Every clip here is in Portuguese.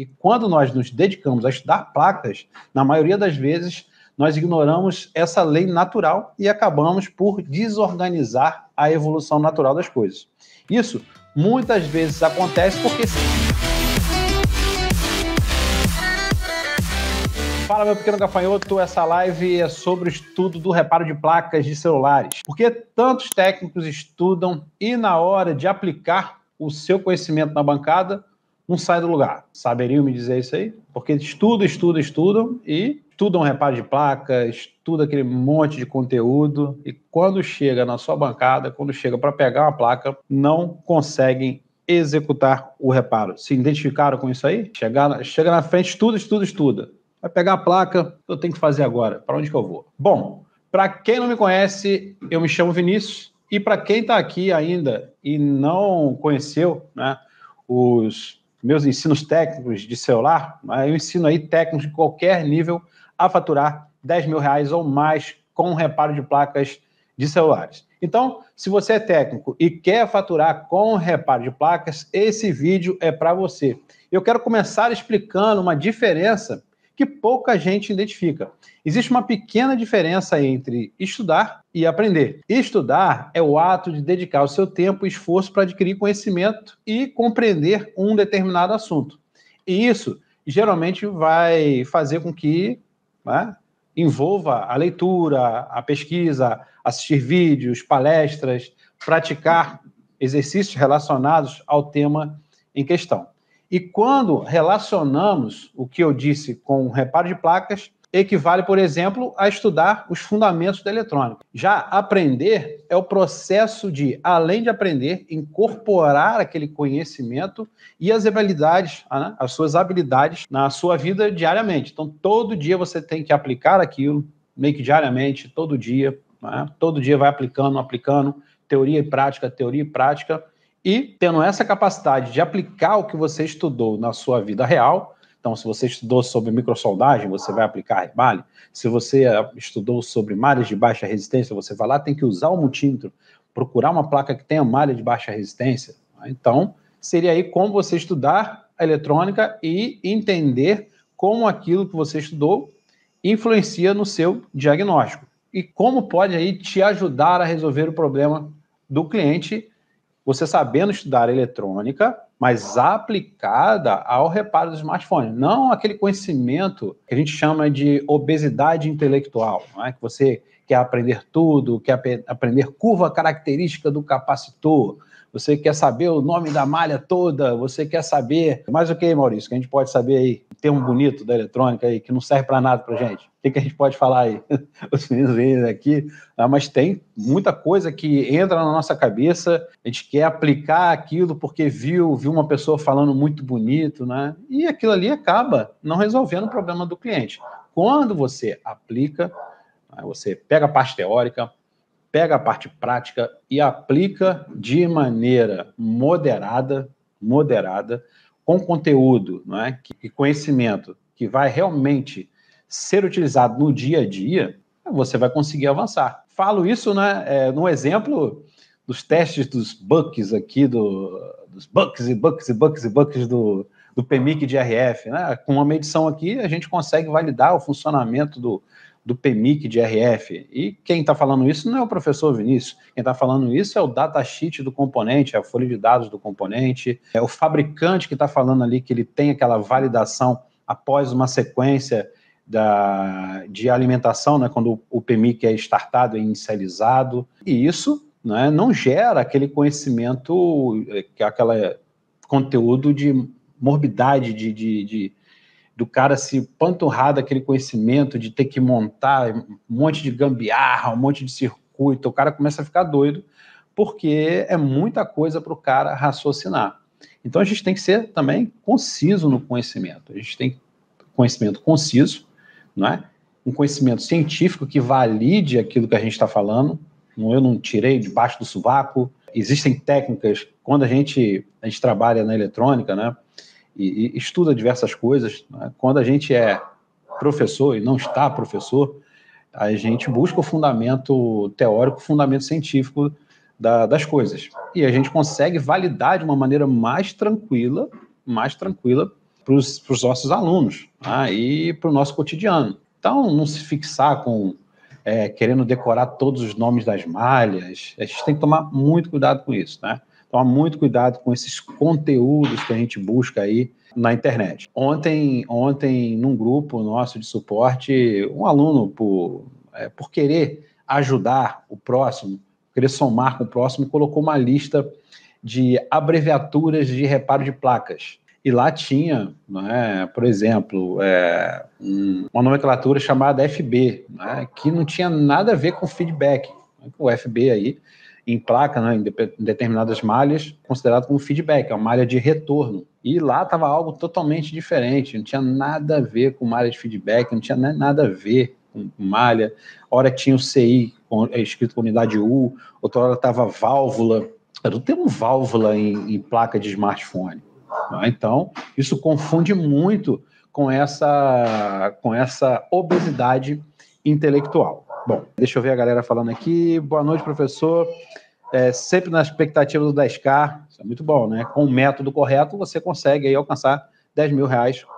E quando nós nos dedicamos a estudar placas, na maioria das vezes, nós ignoramos essa lei natural e acabamos por desorganizar a evolução natural das coisas. Isso muitas vezes acontece porque... Fala, meu pequeno gafanhoto, essa live é sobre o estudo do reparo de placas de celulares. Por que tantos técnicos estudam e na hora de aplicar o seu conhecimento na bancada, não sai do lugar? Saberiam me dizer isso aí? Porque estudam e estudam reparo de placa, estudam aquele monte de conteúdo e quando chega na sua bancada, quando chega para pegar uma placa, não conseguem executar o reparo. Se identificaram com isso aí? Chega na frente, estuda. Vai pegar a placa, eu tenho que fazer agora. Para onde que eu vou? Bom, para quem não me conhece, eu me chamo Vinícius. E para quem está aqui ainda e não conheceu, né, os meus ensinos técnicos de celular, né, eu ensino aí técnicos de qualquer nível a faturar R$10.000 ou mais com reparo de placas de celulares. Então, se você é técnico e quer faturar com reparo de placas, esse vídeo é para você. Eu quero começar explicando uma diferença que pouca gente identifica. Existe uma pequena diferença entre estudar e aprender. Estudar é o ato de dedicar o seu tempo e esforço para adquirir conhecimento e compreender um determinado assunto. E isso geralmente vai fazer com que, né, envolva a leitura, a pesquisa, assistir vídeos, palestras, praticar exercícios relacionados ao tema em questão. E quando relacionamos o que eu disse com o reparo de placas, equivale, por exemplo, a estudar os fundamentos da eletrônica. Já aprender é o processo de, além de aprender, incorporar aquele conhecimento e as habilidades, né, as suas habilidades na sua vida diariamente. Então, todo dia você tem que aplicar aquilo, meio que diariamente, todo dia, né? Todo dia vai aplicando, teoria e prática, e tendo essa capacidade de aplicar o que você estudou na sua vida real. Então, se você estudou sobre microsoldagem, você vai aplicar remalho. Se você estudou sobre malhas de baixa resistência, você vai lá, tem que usar o multímetro, procurar uma placa que tenha malha de baixa resistência. Então, seria aí como você estudar a eletrônica e entender como aquilo que você estudou influencia no seu diagnóstico. E como pode aí te ajudar a resolver o problema do cliente, você sabendo estudar eletrônica, mas aplicada ao reparo do smartphone. Não aquele conhecimento que a gente chama de obesidade intelectual, não é? Que você quer aprender tudo, quer aprender curva característica do capacitor, você quer saber o nome da malha toda, você quer saber... Mais o que, Maurício, que a gente pode saber aí? Termo bonito da eletrônica aí, que não serve para nada para gente. O que a gente pode falar aí? Os meninos vêm aqui, mas tem muita coisa que entra na nossa cabeça, a gente quer aplicar aquilo porque viu uma pessoa falando muito bonito, né? E aquilo ali acaba não resolvendo o problema do cliente. Quando você aplica, você pega a parte teórica, pega a parte prática e aplica de maneira moderada, com conteúdo, não é? E conhecimento que vai realmente ser utilizado no dia a dia, você vai conseguir avançar. Falo isso, né, no exemplo dos testes dos bugs aqui, dos bugs do PMIC de RF, né? Com uma medição aqui, a gente consegue validar o funcionamento do PMIC de RF. E quem está falando isso não é o professor Vinícius. Quem está falando isso é o datasheet do componente, é a folha de dados do componente, é o fabricante que está falando ali que ele tem aquela validação após uma sequência de alimentação, né, quando o PMIC é startado e inicializado. E isso, né, não gera aquele conhecimento, aquele conteúdo de morbidade, do cara se panturrar daquele conhecimento, de ter que montar um monte de gambiarra, um monte de circuito, o cara começa a ficar doido, porque é muita coisa para o cara raciocinar. Então a gente tem que ser também conciso no conhecimento, a gente tem conhecimento conciso, não é? Um conhecimento científico que valide aquilo que a gente está falando, eu não tirei debaixo do sovaco. Existem técnicas, quando a gente trabalha na eletrônica, né, e estuda diversas coisas, né? Quando a gente é professor e não está professor, a gente busca o fundamento teórico, o fundamento científico das coisas. E a gente consegue validar de uma maneira mais tranquila, para os nossos alunos, tá? E para o nosso cotidiano. Então, não se fixar com querendo decorar todos os nomes das malhas. A gente tem que tomar muito cuidado com isso, né? Tomar muito cuidado com esses conteúdos que a gente busca aí na internet. Ontem num grupo nosso de suporte, um aluno, por querer ajudar o próximo, querer somar com o próximo, colocou uma lista de abreviaturas de reparo de placas. E lá tinha, né, por exemplo, uma nomenclatura chamada FB, né, que não tinha nada a ver com feedback. O FB aí, em placa, né, em determinadas malhas, considerado como feedback, é uma malha de retorno. E lá estava algo totalmente diferente, não tinha nada a ver com malha de feedback, não tinha nada a ver com malha. Hora tinha o CI escrito com unidade U, outra hora estava válvula. Eu não tenho válvula em placa de smartphone. Então, isso confunde muito com essa obesidade intelectual. Bom, deixa eu ver a galera falando aqui. Boa noite, professor. Sempre na expectativa do 10K. Isso é muito bom, né? Com o método correto, você consegue aí alcançar R$10 mil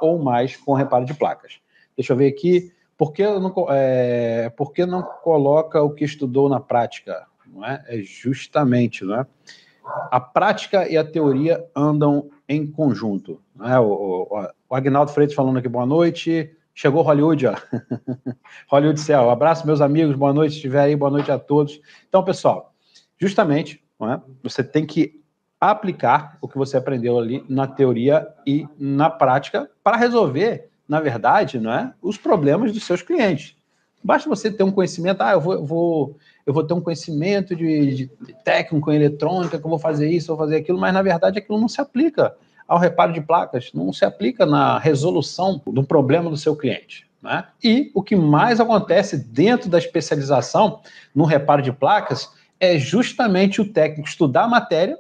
ou mais com reparo de placas. Deixa eu ver aqui. Por que não coloca o que estudou na prática? Não é? É justamente, não é? A prática e a teoria andam em conjunto. Né? O Agnaldo Freitas falando aqui, boa noite. Chegou Hollywood, ó. Hollywood Céu. Abraço, meus amigos, boa noite, se estiver aí, boa noite a todos. Então, pessoal, justamente, não é? Você tem que aplicar o que você aprendeu ali na teoria e na prática para resolver, na verdade, não é? Os problemas dos seus clientes. Basta você ter um conhecimento, eu vou ter um conhecimento de técnico em eletrônica, que eu vou fazer isso, vou fazer aquilo, mas na verdade aquilo não se aplica ao reparo de placas, não se aplica na resolução do problema do seu cliente, né? E o que mais acontece dentro da especialização no reparo de placas é justamente o técnico estudar a matéria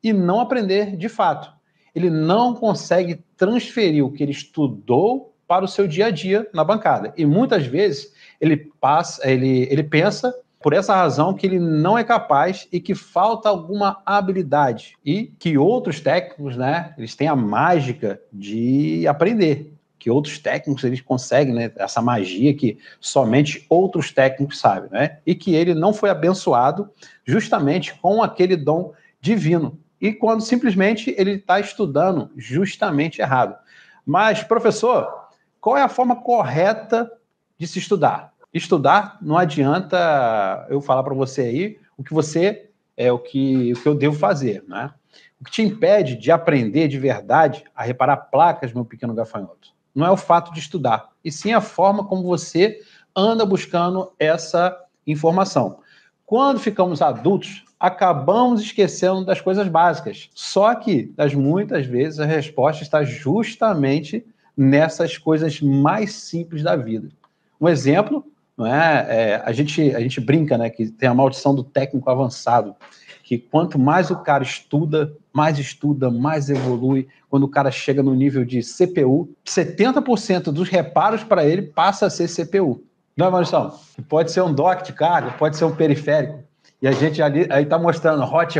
e não aprender de fato. Ele não consegue transferir o que ele estudou para o seu dia a dia na bancada. E muitas vezes ele pensa, por essa razão, que ele não é capaz e que falta alguma habilidade. E que outros técnicos, né, eles têm a mágica de aprender. Que outros técnicos, eles conseguem, né, essa magia que somente outros técnicos sabem, né? E que ele não foi abençoado justamente com aquele dom divino. E quando simplesmente ele está estudando justamente errado. Mas, professor, qual é a forma correta de se estudar? Estudar, não adianta eu falar para você aí o que eu devo fazer, né? O que te impede de aprender de verdade a reparar placas, meu pequeno gafanhoto, não é o fato de estudar, e sim a forma como você anda buscando essa informação. Quando ficamos adultos, acabamos esquecendo das coisas básicas. Só que, muitas vezes, a resposta está justamente nessas coisas mais simples da vida. Um exemplo, não é? A gente brinca, né, que tem a maldição do técnico avançado, que quanto mais o cara estuda, mais evolui. Quando o cara chega no nível de CPU, 70% dos reparos para ele passa a ser CPU. Não é, Maurício? Pode ser um dock de carga, pode ser um periférico. E a gente ali aí está mostrando hot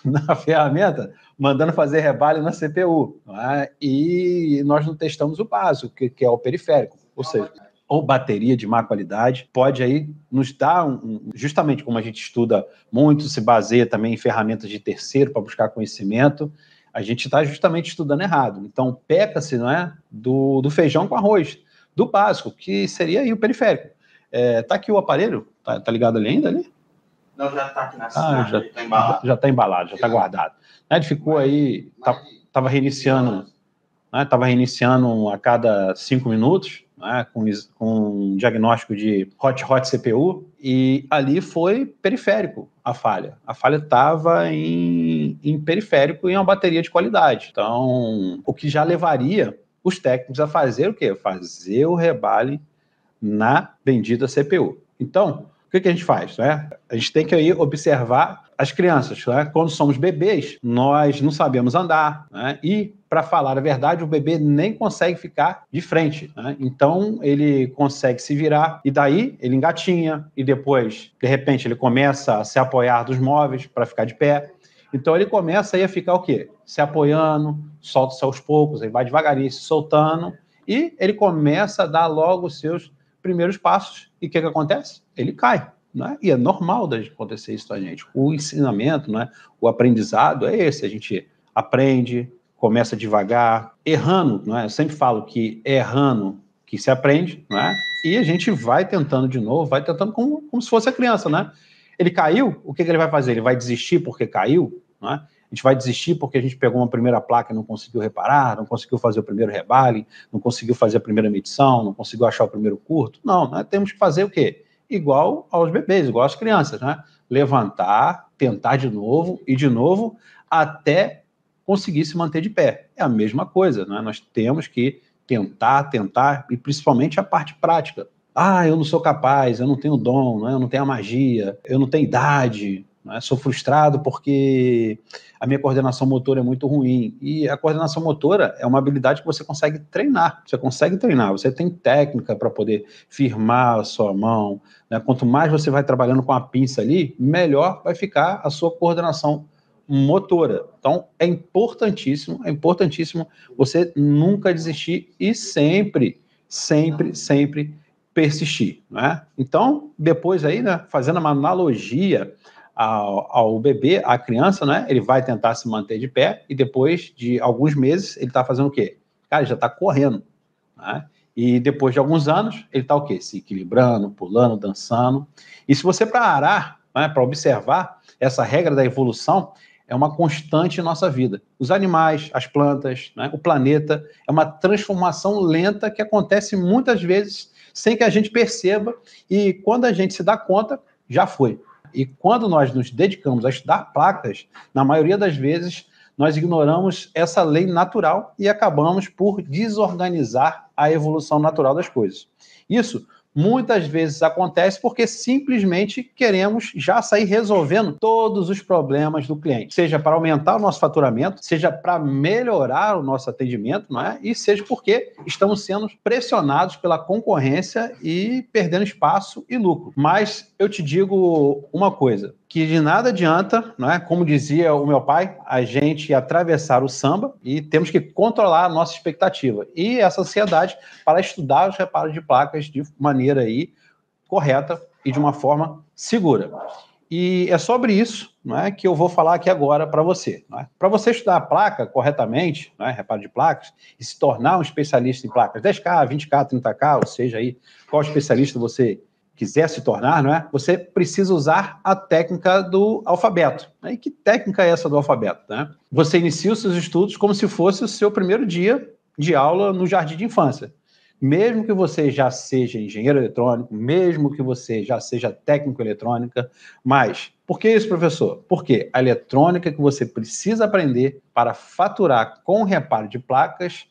na ferramenta, mandando fazer rebalho na CPU. Não é? E nós não testamos o básico, que é o periférico. Ou seja, ou bateria de má qualidade, pode aí nos dar, justamente como a gente estuda muito, se baseia também em ferramentas de terceiro para buscar conhecimento, a gente está justamente estudando errado. Então, peca-se, não é, do feijão com arroz, do básico, que seria aí o periférico. Tá aqui o aparelho? Tá ligado ali ainda? Ali? Não, já está aqui na cena, já está embalado. Já está embalado, já está guardado. Ele ficou aí, estava reiniciando, né, a cada 5 minutos, né, com um diagnóstico de hot CPU, e ali foi periférico a falha. A falha estava em periférico e em uma bateria de qualidade. Então, o que já levaria os técnicos a fazer o quê? Fazer o rebale na bendita CPU. Então, o que a gente faz? Né? A gente tem que aí observar as crianças. Né? Quando somos bebês, nós não sabemos andar, né? E, para falar a verdade, o bebê nem consegue ficar de frente. Né? Então, ele consegue se virar e daí ele engatinha e depois, de repente, ele começa a se apoiar dos móveis para ficar de pé. Então ele começa aí a ficar o quê? Se apoiando, solta-se aos poucos, aí vai devagarinho se soltando, e ele começa a dar logo os seus primeiros passos. E o que acontece? Ele cai. Né? E é normal de acontecer isso com a gente. O ensinamento, né? O aprendizado é esse, a gente aprende, começa devagar, errando, não é? Eu sempre falo que é errando que se aprende, não é? E a gente vai tentando de novo, vai tentando como se fosse a criança, né? Ele caiu, o que ele vai fazer? Ele vai desistir porque caiu, não é? A gente vai desistir porque a gente pegou uma primeira placa e não conseguiu reparar, não conseguiu fazer o primeiro rebale, não conseguiu fazer a primeira medição, não conseguiu achar o primeiro curto. Não, né? Temos que fazer o quê? Igual aos bebês, igual às crianças, né? Levantar, tentar de novo e de novo, até conseguir se manter de pé. É a mesma coisa, né? Nós temos que tentar, e principalmente a parte prática. Ah, eu não sou capaz, eu não tenho dom, né? Eu não tenho a magia, eu não tenho idade, né? Sou frustrado porque a minha coordenação motora é muito ruim. E a coordenação motora é uma habilidade que você consegue treinar. Você tem técnica para poder firmar a sua mão, né? Quanto mais você vai trabalhando com a pinça ali, melhor vai ficar a sua coordenação motora. Então, é importantíssimo você nunca desistir e sempre persistir, né? Então, depois aí, né, fazendo uma analogia ao bebê, à criança, né, ele vai tentar se manter de pé e depois de alguns meses ele está fazendo o quê? Cara, ele já está correndo, né? E depois de alguns anos ele está o quê? Se equilibrando, pulando, dançando. E se você parar, né, para observar essa regra da evolução, é uma constante em nossa vida. Os animais, as plantas, né, o planeta, é uma transformação lenta que acontece muitas vezes sem que a gente perceba, e quando a gente se dá conta, já foi. E quando nós nos dedicamos a estudar placas, na maioria das vezes, nós ignoramos essa lei natural e acabamos por desorganizar a evolução natural das coisas. Isso muitas vezes acontece porque simplesmente queremos já sair resolvendo todos os problemas do cliente, seja para aumentar o nosso faturamento, seja para melhorar o nosso atendimento, não é? E seja porque estamos sendo pressionados pela concorrência e perdendo espaço e lucro. Mas eu te digo uma coisa, que de nada adianta, não é? Como dizia o meu pai, a gente atravessar o samba e temos que controlar a nossa expectativa e essa ansiedade para estudar os reparos de placas de maneira aí correta e de uma forma segura. E é sobre isso, não é, que eu vou falar aqui agora para você. É? Para você estudar a placa corretamente, não é, reparo de placas, e se tornar um especialista em placas 10K, 20K, 30K, ou seja, aí, qual especialista você quiser se tornar, não é? Você precisa usar a técnica do alfabeto. E que técnica é essa do alfabeto? Né? Você inicia os seus estudos como se fosse o seu primeiro dia de aula no jardim de infância. Mesmo que você já seja engenheiro eletrônico, mesmo que você já seja técnico eletrônica, mas por que isso, professor? Porque a eletrônica que você precisa aprender para faturar com reparo de placas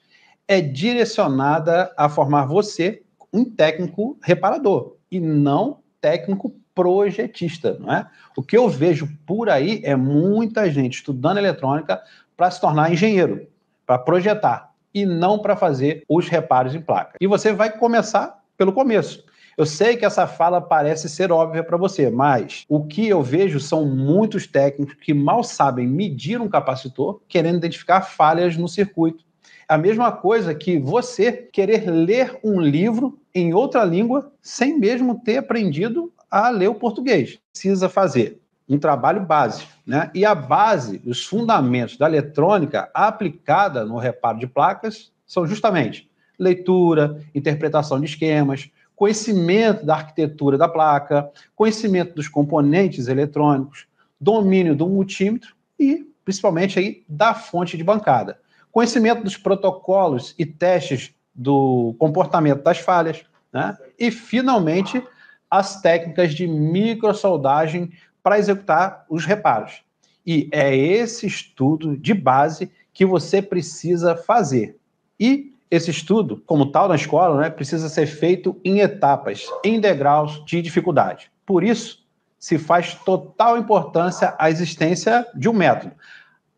é direcionada a formar você um técnico reparador e não técnico projetista, não é? O que eu vejo por aí é muita gente estudando eletrônica para se tornar engenheiro, para projetar, e não para fazer os reparos em placa. E você vai começar pelo começo. Eu sei que essa fala parece ser óbvia para você, mas o que eu vejo são muitos técnicos que mal sabem medir um capacitor, querendo identificar falhas no circuito. A mesma coisa que você querer ler um livro em outra língua sem mesmo ter aprendido a ler o português. Precisa fazer um trabalho básico, né? E a base, os fundamentos da eletrônica aplicada no reparo de placas são justamente leitura, interpretação de esquemas, conhecimento da arquitetura da placa, conhecimento dos componentes eletrônicos, domínio do multímetro e, principalmente, aí, da fonte de bancada. Conhecimento dos protocolos e testes do comportamento das falhas, né? E, finalmente, as técnicas de microsoldagem para executar os reparos. E é esse estudo de base que você precisa fazer. E esse estudo, como tal na escola, né, precisa ser feito em etapas, em degraus de dificuldade. Por isso, se faz total importância a existência de um método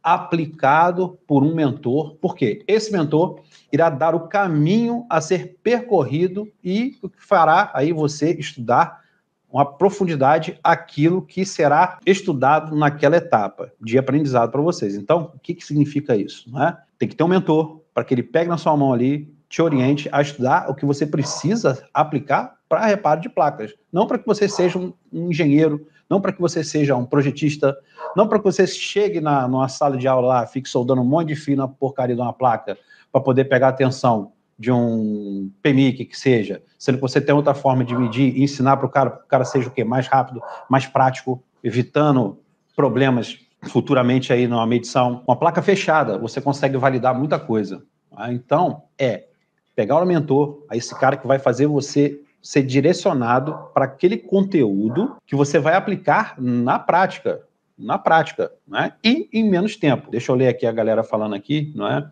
aplicado por um mentor, porque esse mentor irá dar o caminho a ser percorrido e fará aí você estudar uma profundidade àquilo que será estudado naquela etapa de aprendizado para vocês. Então, o que significa isso? Né? Tem que ter um mentor para que ele pegue na sua mão ali, te oriente a estudar o que você precisa aplicar para reparo de placas. Não para que você seja um engenheiro, não para que você seja um projetista, não para que você chegue numa sala de aula lá, fique soldando um monte de fio na porcaria de uma placa para poder pegar a tensão de um PMIC que seja, sendo que você tem outra forma de medir e ensinar para o cara seja o quê? Mais rápido, mais prático, evitando problemas futuramente aí numa medição. Uma placa fechada, você consegue validar muita coisa. Tá? Então, pegar o mentor, esse cara que vai fazer você ser direcionado para aquele conteúdo que você vai aplicar na prática, né? E em menos tempo. Deixa eu ler aqui a galera falando aqui, não é?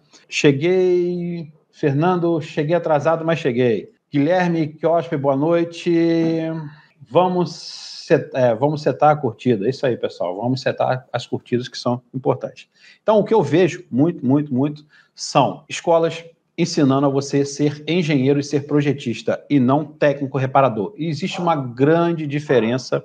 Fernando, cheguei atrasado, mas cheguei. Guilherme Kiospe, boa noite. Vamos setar a curtida. É isso aí, pessoal. Vamos setar as curtidas que são importantes. Então, o que eu vejo muito são escolas ensinando a você ser engenheiro e ser projetista e não técnico reparador. E existe uma grande diferença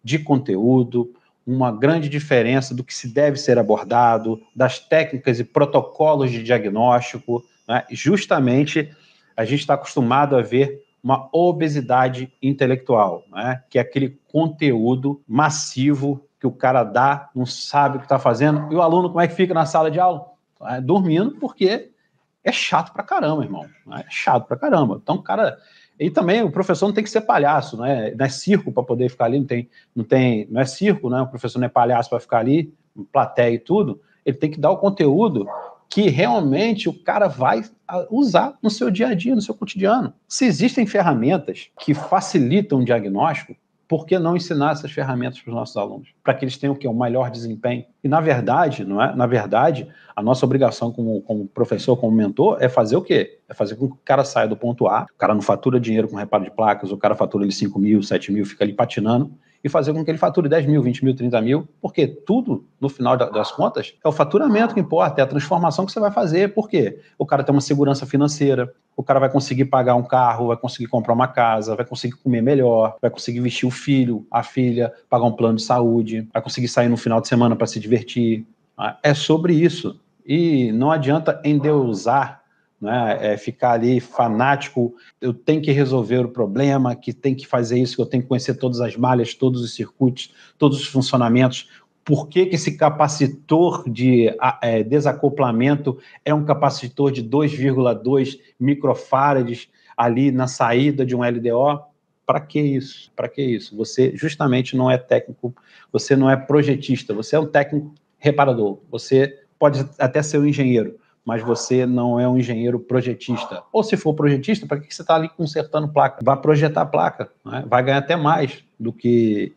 de conteúdo, uma grande diferença do que se deve ser abordado, das técnicas e protocolos de diagnóstico, né? Justamente, a gente está acostumado a ver uma obesidade intelectual, né? Que é aquele conteúdo massivo que o cara dá, não sabe o que está fazendo, e o aluno como é que fica na sala de aula? Dormindo, porque é chato pra caramba, irmão. É chato pra caramba. Então, cara... E também o professor não tem que ser palhaço, né? Não é circo para poder ficar ali, não é circo, né? O professor não é palhaço para ficar ali, plateia e tudo. Ele tem que dar o conteúdo que realmente o cara vai usar no seu dia a dia, no seu cotidiano. Se existem ferramentas que facilitam o diagnóstico, por que não ensinar essas ferramentas para os nossos alunos? Para que eles tenham o quê? Um melhor desempenho. E, na verdade, não é? Na verdade, a nossa obrigação como professor, como mentor, é fazer o quê? É fazer com que o cara saia do ponto A, o cara não fatura dinheiro com reparo de placas, o cara fatura ali 5 mil, 7 mil, fica ali patinando, e fazer com que ele fature 10 mil, 20 mil, 30 mil, porque tudo, no final das contas, é o faturamento que importa, é a transformação que você vai fazer. Por quê? O cara tem uma segurança financeira, o cara vai conseguir pagar um carro, vai conseguir comprar uma casa, vai conseguir comer melhor, vai conseguir vestir o filho, a filha, pagar um plano de saúde, vai conseguir sair no final de semana para se divertir. É sobre isso. E não adianta endeusar, né, ficar ali fanático, eu tenho que resolver o problema, que tem que fazer isso, que eu tenho que conhecer todas as malhas, todos os circuitos, todos os funcionamentos. Por que esse capacitor de desacoplamento é um capacitor de 2,2 microfarads ali na saída de um LDO? Para que isso? Para que isso? Você justamente não é técnico, você não é projetista, você é um técnico reparador, você pode até ser um engenheiro, mas você não é um engenheiro projetista. Ou se for projetista, para que você está ali consertando placa? Vai projetar a placa, né? Vai ganhar até mais do que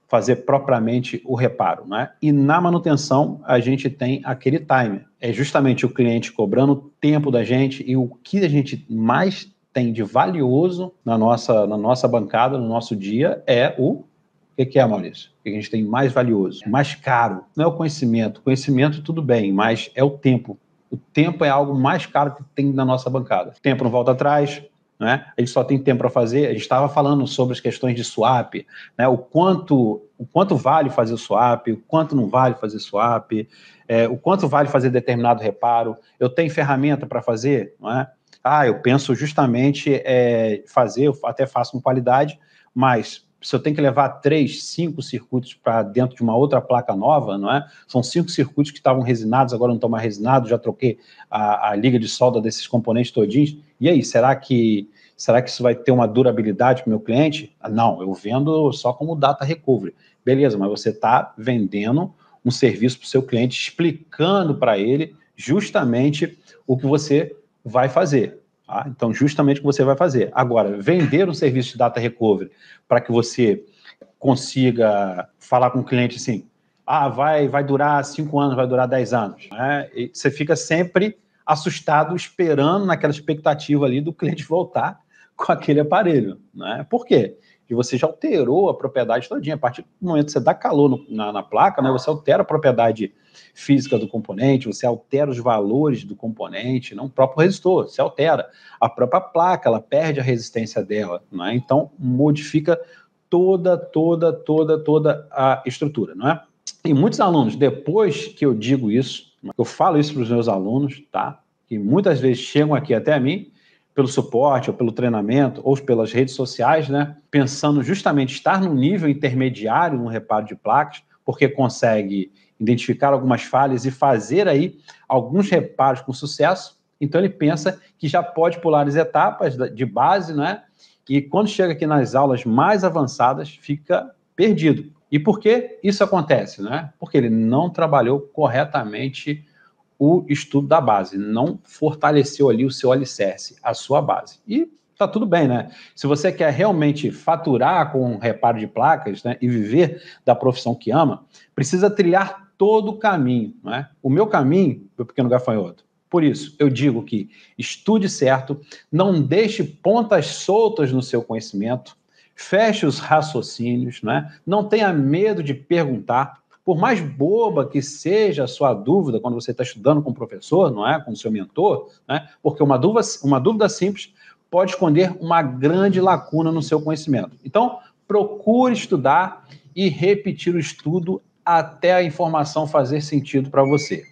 fazer propriamente o reparo, né? E na manutenção, a gente tem aquele timer. É justamente o cliente cobrando tempo da gente, e o que a gente mais tem de valioso na nossa bancada, no nosso dia, é o que é, Maurício? O que a gente tem mais valioso, mais caro? Não é o conhecimento. Conhecimento, tudo bem, mas é o tempo. O tempo é algo mais caro que tem na nossa bancada. O tempo não volta atrás, né? A gente só tem tempo para fazer. A gente estava falando sobre as questões de swap, né? O quanto vale fazer swap, o quanto não vale fazer swap, o quanto vale fazer determinado reparo. Eu tenho ferramenta para fazer, não é? Eu penso justamente fazer, eu até faço com qualidade, mas se eu tenho que levar 3, 5 circuitos para dentro de uma outra placa nova, não é? São 5 circuitos que estavam resinados, agora não estão mais resinados, já troquei a liga de solda desses componentes todinhos. E aí, será que isso vai ter uma durabilidade para o meu cliente? Não, eu vendo só como data recovery. Beleza, mas você está vendendo um serviço para o seu cliente, explicando para ele justamente o que você vai fazer. Tá? Então, justamente o que você vai fazer. Agora, vender um serviço de data recovery para que você consiga falar com o cliente assim, vai durar 5 anos, vai durar 10 anos. Né? E você fica sempre assustado, esperando naquela expectativa ali do cliente voltar com aquele aparelho. Né? Por quê? que você já alterou a propriedade todinha. A partir do momento que você dá calor na placa, né, você altera a propriedade física do componente, você altera os valores do componente, não o próprio resistor, você altera. A própria placa, ela perde a resistência dela, né? Então modifica toda a estrutura, não é? E muitos alunos, depois que eu digo isso, eu falo isso para os meus alunos, tá? Que muitas vezes chegam aqui até a mim, pelo suporte, ou pelo treinamento, ou pelas redes sociais, né? Pensando justamente estar no nível intermediário no reparo de placas, porque consegue identificar algumas falhas e fazer aí alguns reparos com sucesso. Então ele pensa que já pode pular as etapas de base, né? E quando chega aqui nas aulas mais avançadas, fica perdido. E por que isso acontece, né? Porque ele não trabalhou corretamente o estudo da base, não fortaleceu ali o seu alicerce, a sua base. E tá tudo bem, né? Se você quer realmente faturar com reparo de placas, né, e viver da profissão que ama, precisa trilhar todo o caminho, né? O meu caminho, meu pequeno gafanhoto. Por isso, eu digo que estude certo, não deixe pontas soltas no seu conhecimento, feche os raciocínios, né? Não tenha medo de perguntar. Por mais boba que seja a sua dúvida quando você está estudando com o professor, não é? Com o seu mentor, né? Porque uma dúvida simples pode esconder uma grande lacuna no seu conhecimento. Então, procure estudar e repetir o estudo até a informação fazer sentido para você.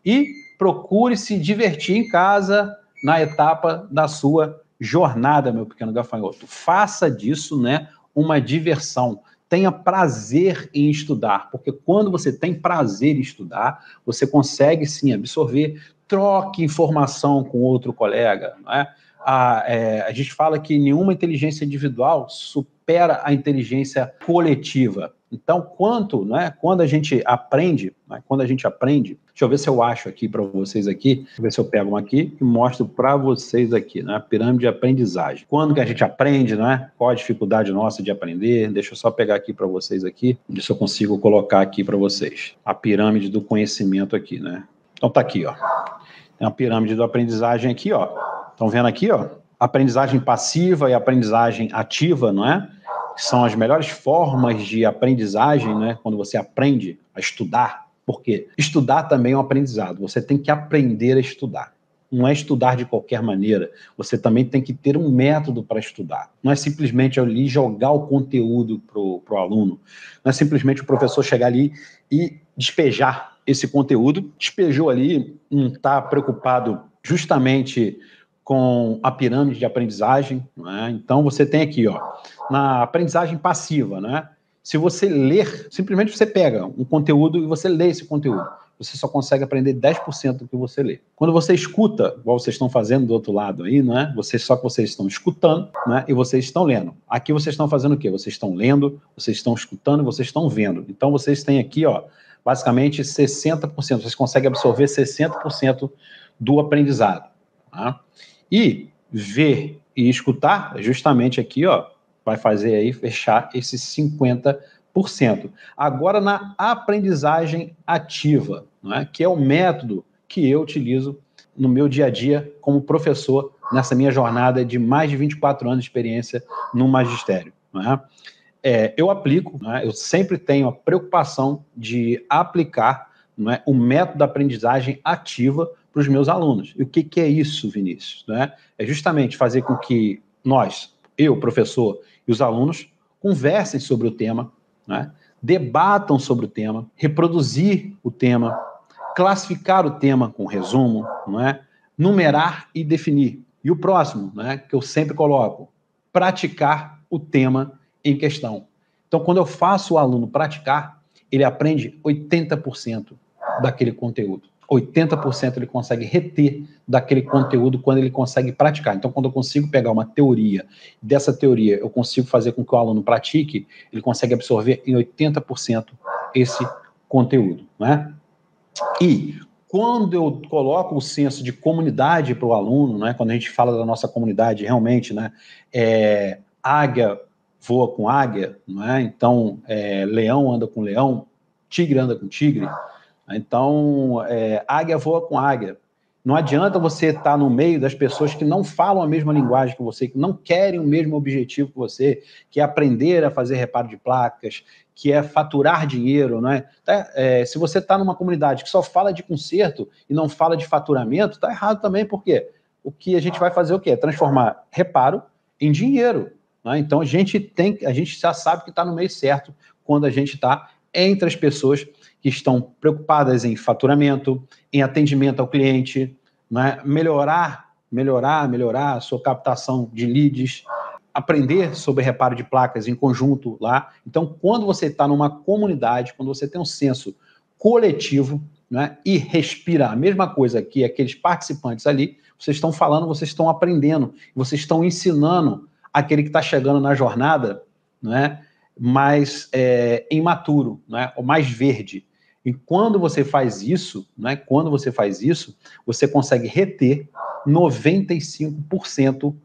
E procure se divertir em casa na etapa da sua jornada, meu pequeno gafanhoto. Faça disso, né, uma diversão. Tenha prazer em estudar, porque quando você tem prazer em estudar, você consegue sim absorver, troque informação com outro colega, não é? A gente fala que nenhuma inteligência individual supera a inteligência coletiva. Então, quando a gente aprende, deixa eu ver se eu acho aqui para vocês aqui, deixa eu ver se eu pego uma aqui e mostro para vocês aqui, né? Pirâmide de aprendizagem. Quando que a gente aprende, né? Qual a dificuldade nossa de aprender? Deixa eu só pegar aqui para vocês aqui, ver se eu consigo colocar aqui para vocês. A pirâmide do conhecimento aqui, né? Então tá aqui, ó. Tem a pirâmide da aprendizagem aqui, ó. Estão vendo aqui, ó? Aprendizagem passiva e aprendizagem ativa, não é? São as melhores formas de aprendizagem, né? Quando você aprende a estudar. Porque estudar também é um aprendizado. Você tem que aprender a estudar. Não é estudar de qualquer maneira. Você também tem que ter um método para estudar. Não é simplesmente ali jogar o conteúdo pro aluno. Não é simplesmente o professor chegar ali e despejar esse conteúdo. Despejou ali, não está preocupado justamente com a pirâmide de aprendizagem, não é? Então você tem aqui, ó, na aprendizagem passiva, né? Se você ler, simplesmente você pega um conteúdo e você lê esse conteúdo. Você só consegue aprender 10% do que você lê. Quando você escuta, igual vocês estão fazendo do outro lado aí, não é? Só que vocês estão escutando, né? E vocês estão lendo. Aqui vocês estão fazendo o quê? Vocês estão lendo, vocês estão escutando e vocês estão vendo. Então vocês têm aqui, ó, basicamente 60%. Vocês conseguem absorver 60% do aprendizado, tá? E ver e escutar, justamente aqui, ó, vai fazer aí fechar esses 50%. Agora, na aprendizagem ativa, não é? Que é o método que eu utilizo no meu dia a dia como professor nessa minha jornada de mais de 24 anos de experiência no magistério. Não é? Eu aplico, não é? Eu sempre tenho a preocupação de aplicar, não é, o método da aprendizagem ativa para os meus alunos. E o que é isso, Vinícius? Não é? É justamente fazer com que nós, eu, professor, e os alunos conversem sobre o tema, né? Debatam sobre o tema, reproduzir o tema, classificar o tema com resumo, não é? Numerar e definir. E o próximo, né, que eu sempre coloco, praticar o tema em questão. Então, quando eu faço o aluno praticar, ele aprende 80% daquele conteúdo. 80% ele consegue reter daquele conteúdo quando ele consegue praticar. Então, quando eu consigo pegar uma teoria, dessa teoria eu consigo fazer com que o aluno pratique, ele consegue absorver em 80% esse conteúdo, né? E quando eu coloco o senso de comunidade para o aluno, né, quando a gente fala da nossa comunidade, realmente, né, águia voa com águia, não é? Então, leão anda com leão, tigre anda com tigre. Então, águia voa com águia. Não adianta você estar no meio das pessoas que não falam a mesma linguagem que você, que não querem o mesmo objetivo que você, que é aprender a fazer reparo de placas, que é faturar dinheiro, não é? Se você está numa comunidade que só fala de conserto e não fala de faturamento, está errado também, por quê? O que a gente vai fazer o quê? Transformar reparo em dinheiro. Né? Então a gente já sabe que está no meio certo quando a gente está entre as pessoas que estão preocupadas em faturamento, em atendimento ao cliente, né? melhorar a sua captação de leads, aprender sobre reparo de placas em conjunto lá. Então, quando você está numa comunidade, quando você tem um senso coletivo, né, e respira a mesma coisa que aqueles participantes ali, vocês estão falando, vocês estão aprendendo, vocês estão ensinando aquele que está chegando na jornada, né, mais imaturo, né, ou mais verde. E quando você faz isso, né, você consegue reter 95%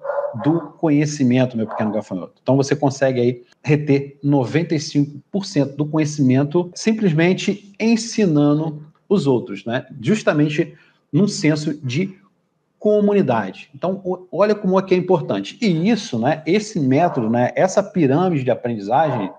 do conhecimento, meu pequeno gafanhoto. Então você consegue aí reter 95% do conhecimento simplesmente ensinando os outros, né? Justamente num senso de comunidade. Então, olha como é que é importante. E isso, né, esse método, né, essa pirâmide de aprendizagem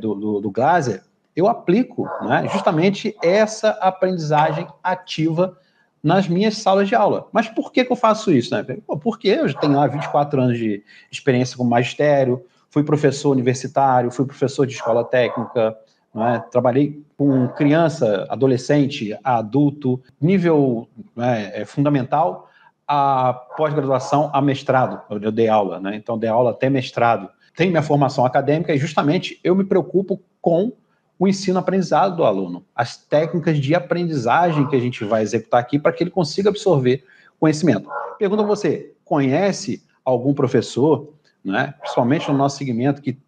do Glaser, eu aplico, né, justamente essa aprendizagem ativa nas minhas salas de aula. Mas por que eu faço isso? Né? Porque eu já tenho lá 24 anos de experiência como magistério, fui professor universitário, fui professor de escola técnica, né? Trabalhei com criança, adolescente, adulto, nível, né, fundamental, a pós-graduação, a mestrado. Eu dei aula, né? Então dei aula até mestrado. Tenho minha formação acadêmica e justamente eu me preocupo com o ensino-aprendizado do aluno, as técnicas de aprendizagem que a gente vai executar aqui para que ele consiga absorver conhecimento. Pergunto a você, conhece algum professor, né, principalmente no nosso segmento, que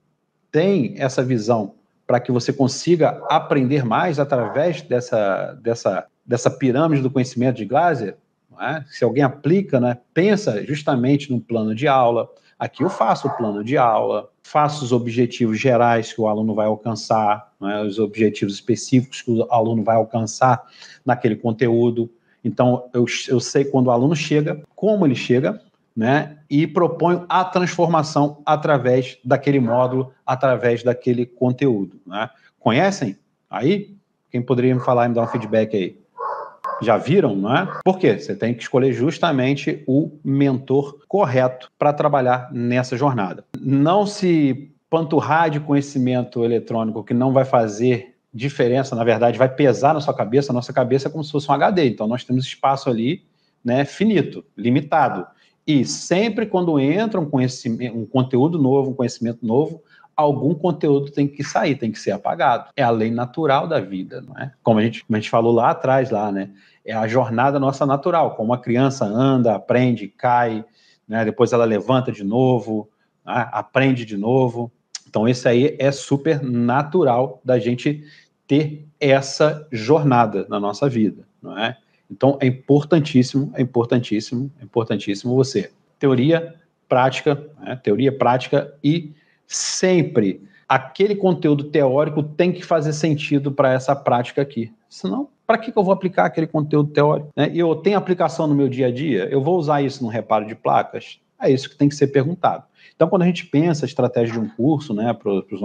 tem essa visão para que você consiga aprender mais através dessa pirâmide do conhecimento de Glaser? Né? Se alguém aplica, né, pensa justamente no plano de aula. Aqui eu faço o plano de aula, faço os objetivos gerais que o aluno vai alcançar, né, os objetivos específicos que o aluno vai alcançar naquele conteúdo. Então, eu sei quando o aluno chega, como ele chega, né, e proponho a transformação através daquele módulo, através daquele conteúdo. Né? Conhecem? Aí, quem poderia me falar e me dar um feedback aí? Já viram, não é? Por quê? Você tem que escolher justamente o mentor correto para trabalhar nessa jornada. Não se panturrar de conhecimento eletrônico que não vai fazer diferença, na verdade, vai pesar na sua cabeça. A nossa cabeça é como se fosse um HD, então nós temos espaço ali, né, finito, limitado. E sempre quando entra um conteúdo novo, um conhecimento novo, algum conteúdo tem que sair, tem que ser apagado. É a lei natural da vida, não é? Como a gente falou lá atrás, né? É a jornada nossa natural, como a criança anda, aprende, cai, né? Depois ela levanta de novo, né? Aprende de novo. Então, esse aí é super natural da gente ter essa jornada na nossa vida, não é? Então, é importantíssimo você. Teoria, prática, né? Teoria, prática e sempre aquele conteúdo teórico tem que fazer sentido para essa prática aqui. Senão, para que eu vou aplicar aquele conteúdo teórico? Né? E eu tenho aplicação no meu dia a dia? Eu vou usar isso no reparo de placas? É isso que tem que ser perguntado. Então, quando a gente pensa a estratégia de um curso, né, para os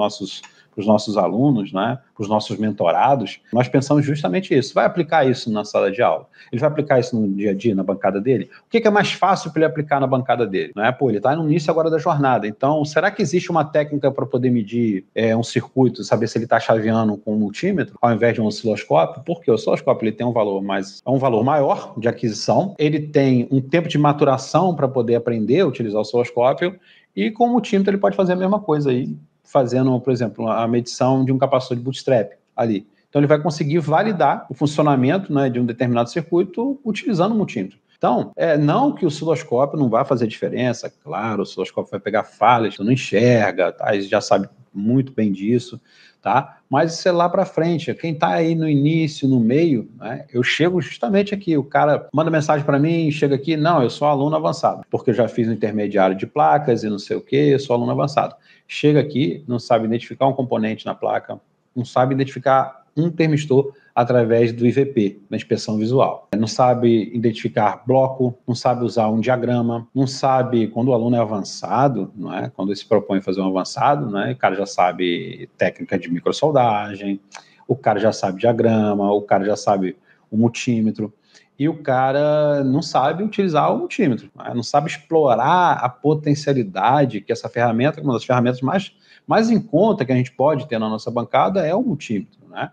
nossos alunos, né, para os nossos mentorados, nós pensamos justamente isso. Vai aplicar isso na sala de aula? Ele vai aplicar isso no dia a dia, na bancada dele? O que é mais fácil para ele aplicar na bancada dele? Né? Pô, ele está no início agora da jornada. Então, será que existe uma técnica para poder medir um circuito, saber se ele está chaveando com um multímetro, ao invés de um osciloscópio? Porque o osciloscópio ele tem um valor maior de aquisição, ele tem um tempo de maturação para poder aprender a utilizar o osciloscópio, e com o multímetro ele pode fazer a mesma coisa aí, fazendo, por exemplo, a medição de um capacitor de bootstrap ali. Então ele vai conseguir validar o funcionamento, né, de um determinado circuito utilizando o multímetro. Então, não que o osciloscópio não vai fazer diferença, claro, o osciloscópio vai pegar falhas, você não enxerga, tá? Você já sabe muito bem disso, tá? Mas isso é lá para frente. Quem está aí no início, no meio, né? Eu chego justamente aqui, o cara manda mensagem para mim, chega aqui, não, eu sou aluno avançado, porque eu já fiz um intermediário de placas e não sei o quê, eu sou aluno avançado. Chega aqui, não sabe identificar um componente na placa, não sabe identificar um termistor, através do IVP, da inspeção visual. Não sabe identificar bloco, não sabe usar um diagrama, não sabe, quando o aluno é avançado, não é? Quando ele se propõe a fazer um avançado, não é? O cara já sabe técnica de microsoldagem, o cara já sabe diagrama, o cara já sabe o multímetro, e o cara não sabe utilizar o multímetro, não sabe explorar a potencialidade que essa ferramenta, uma das ferramentas mais em conta que a gente pode ter na nossa bancada é o multímetro, né?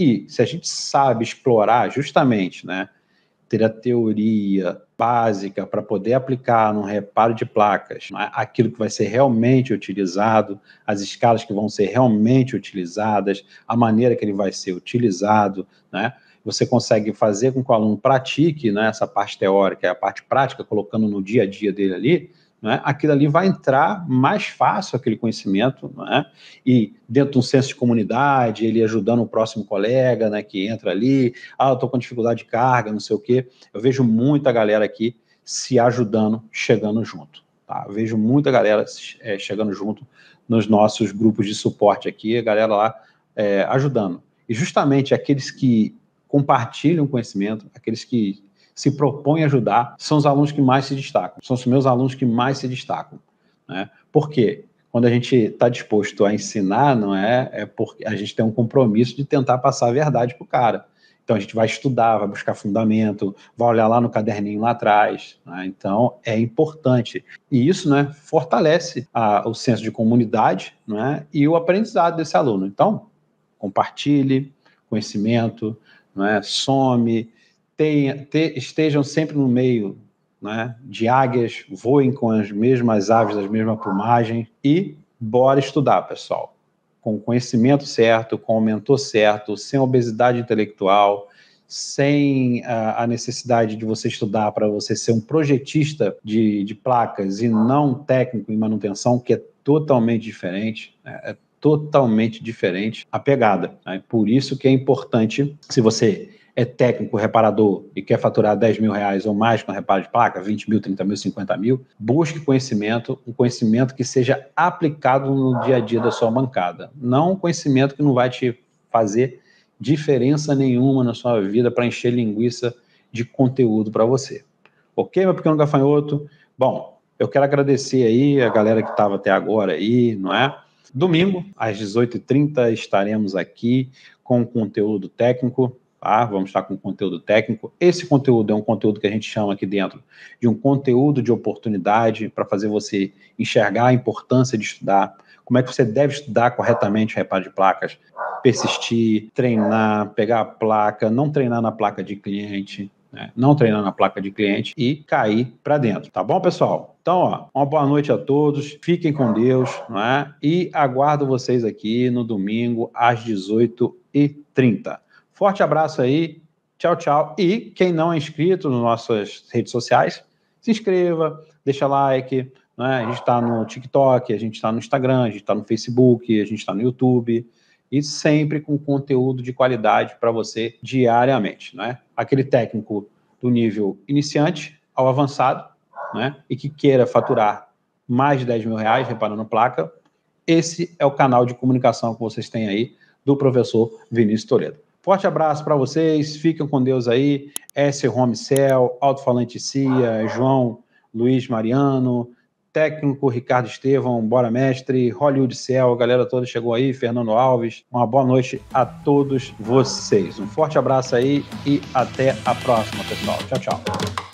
E se a gente sabe explorar justamente, né, ter a teoria básica para poder aplicar no reparo de placas, né, aquilo que vai ser realmente utilizado, as escalas que vão ser realmente utilizadas, a maneira que ele vai ser utilizado, né? Você consegue fazer com que o aluno pratique, né, essa parte teórica, a parte prática, colocando no dia a dia dele ali, né, aquilo ali vai entrar mais fácil, aquele conhecimento, né, e dentro de um senso de comunidade, ele ajudando o próximo colega, né, que entra ali, eu estou com dificuldade de carga, não sei o quê. Eu vejo muita galera aqui se ajudando, chegando junto, tá? Eu vejo muita galera chegando junto nos nossos grupos de suporte aqui, a galera lá ajudando. E justamente aqueles que compartilham conhecimento, aqueles que se propõem a ajudar, são os alunos que mais se destacam, são os meus alunos que mais se destacam, né? Por quê? Quando a gente está disposto a ensinar, não é porque a gente tem um compromisso de tentar passar a verdade para o cara. Então a gente vai estudar, vai buscar fundamento, vai olhar lá no caderninho lá atrás, né? Então é importante. E isso, né, fortalece o senso de comunidade, né, e o aprendizado desse aluno. Então, compartilhe conhecimento, né, some, estejam sempre no meio, né, de águias, voem com as mesmas aves, das mesmas plumagens, e bora estudar, pessoal. Com o conhecimento certo, com o mentor certo, sem obesidade intelectual, sem a necessidade de você estudar para você ser um projetista de placas e não técnico em manutenção, que é totalmente diferente, né? Totalmente diferente a pegada, né? Por isso que é importante, se você é técnico reparador e quer faturar 10 mil reais ou mais com reparo de placa, 20 mil, 30 mil, 50 mil, busque conhecimento, um conhecimento que seja aplicado no dia a dia da sua bancada, não um conhecimento que não vai te fazer diferença nenhuma na sua vida para encher linguiça de conteúdo para você. Ok, meu pequeno gafanhoto? Bom, eu quero agradecer aí a galera que estava até agora aí, não é? Domingo, às 18h30, estaremos aqui com conteúdo técnico, tá? Vamos estar com conteúdo técnico. Esse conteúdo é um conteúdo que a gente chama aqui dentro de um conteúdo de oportunidade para fazer você enxergar a importância de estudar, como é que você deve estudar corretamente o reparo de placas, persistir, treinar, pegar a placa, não treinar na placa de cliente, né? Não treinar na placa de cliente e cair para dentro, tá bom, pessoal? Então, ó, uma boa noite a todos, fiquem com Deus, não é? E aguardo vocês aqui no domingo às 18h30. Forte abraço aí, tchau, tchau. E quem não é inscrito nas nossas redes sociais, se inscreva, deixa like, né? A gente está no TikTok, a gente está no Instagram, a gente está no Facebook, a gente está no YouTube, e sempre com conteúdo de qualidade para você diariamente, né? Aquele técnico do nível iniciante ao avançado, né? E que queira faturar mais de 10 mil reais reparando placa, esse é o canal de comunicação que vocês têm aí do professor Vinícius Toledo. Forte abraço para vocês, fiquem com Deus aí, S. Romicel, Alto-Falante Cia, João Luiz Mariano, técnico Ricardo Estevão, bora mestre, Hollywood Cell, a galera toda chegou aí, Fernando Alves, uma boa noite a todos vocês. Um forte abraço aí e até a próxima, pessoal. Tchau, tchau.